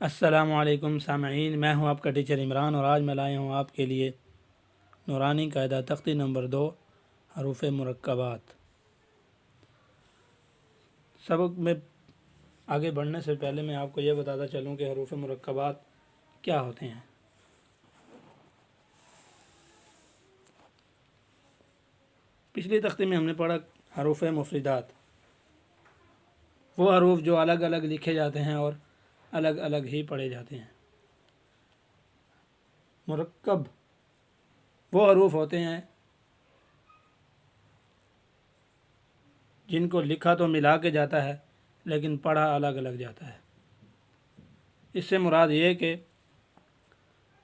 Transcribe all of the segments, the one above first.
السلام علیکم سامعین، میں ہوں آپ کا ٹیچر عمران، اور آج میں لایا ہوں آپ کے لیے نورانی قاعدہ تختی نمبر 2 حروف مرکبات۔ سبق میں آگے بڑھنے سے پہلے میں آپ کو یہ بتاتا چلوں کہ حروف مرکبات کیا ہوتے ہیں۔ پچھلی تختی میں ہم نے پڑھا حروف مفردات، وہ حروف جو الگ الگ لکھے جاتے ہیں اور الگ الگ ہی پڑھے جاتے ہیں۔ مرکب وہ حروف ہوتے ہیں جن کو لکھا تو ملا کے جاتا ہے لیکن پڑھا الگ الگ جاتا ہے۔ اس سے مراد یہ کہ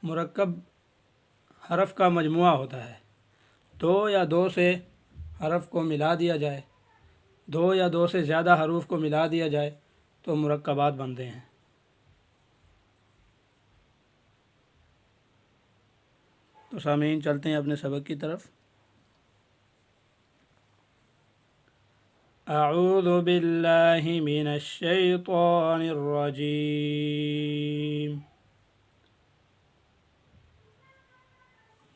مرکب حرف کا مجموعہ ہوتا ہے۔ دو یا دو سے حرف کو ملا دیا جائے، دو یا دو سے زیادہ حروف کو ملا دیا جائے تو مرکبات بنتے ہیں۔ تو سامعین، چلتے ہیں اپنے سبق کی طرف۔ اعوذ باللہ من الشیطان الرجیم،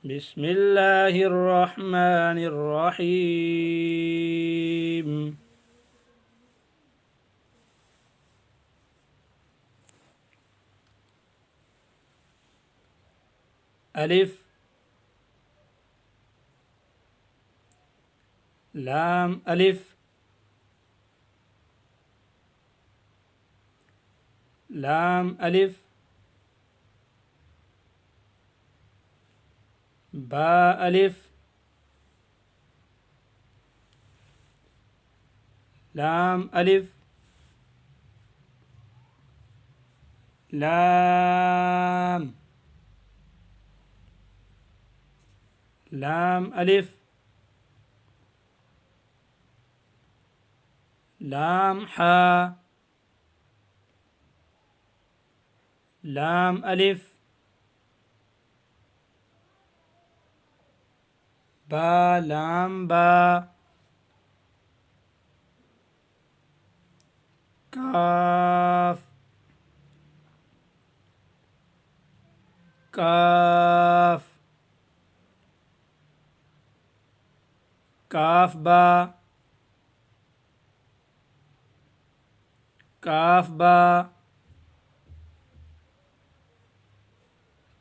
بسم اللہ الرحمن الرحیم۔ الف، لام الف، لام الف، با الف، لام الف، لام، لام الف، لام حا، لام الف، با لام با، کاف، کاف، کاف با، کاف با،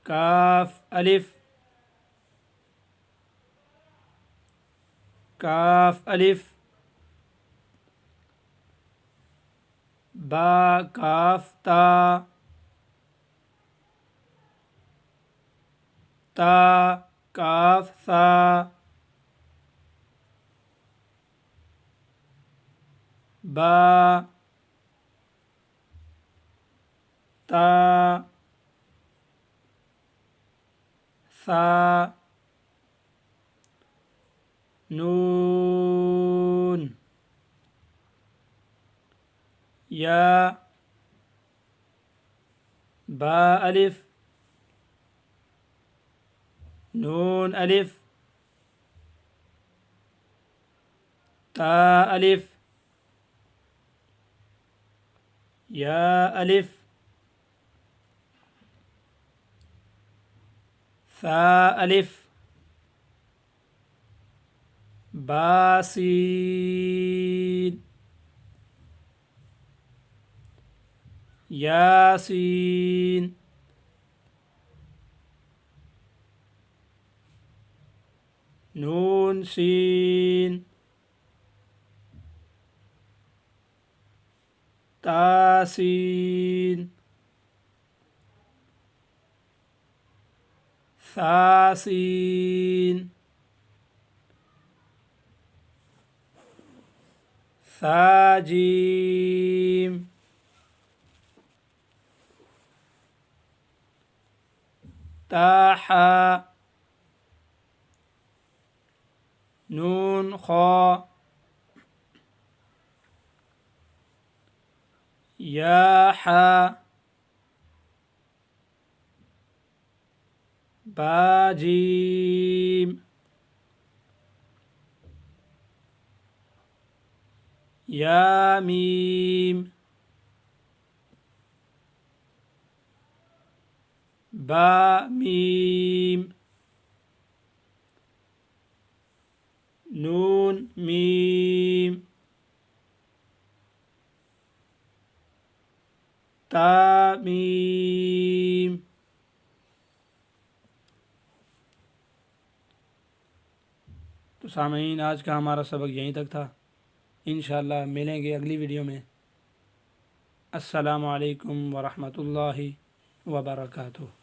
کاف الف، کاف الف، با کاف تا، تا کاف ثا، با تا ثا، نون، یا، با الف، نون الف، تا الف، یا الف، ثا الف، با سین، یا سین، نون سین، تا سین، ثا سین، ثا جیم، تا حا، نون خا، یا حا، با جیم، یا میم، با میم نون میم تا میم. تو سامعین، آج کا ہمارا سبق یہیں تک تھا. انشاءاللہ ملیں گے اگلی ویڈیو میں. السلام علیکم ورحمۃ اللہ وبرکاتہ.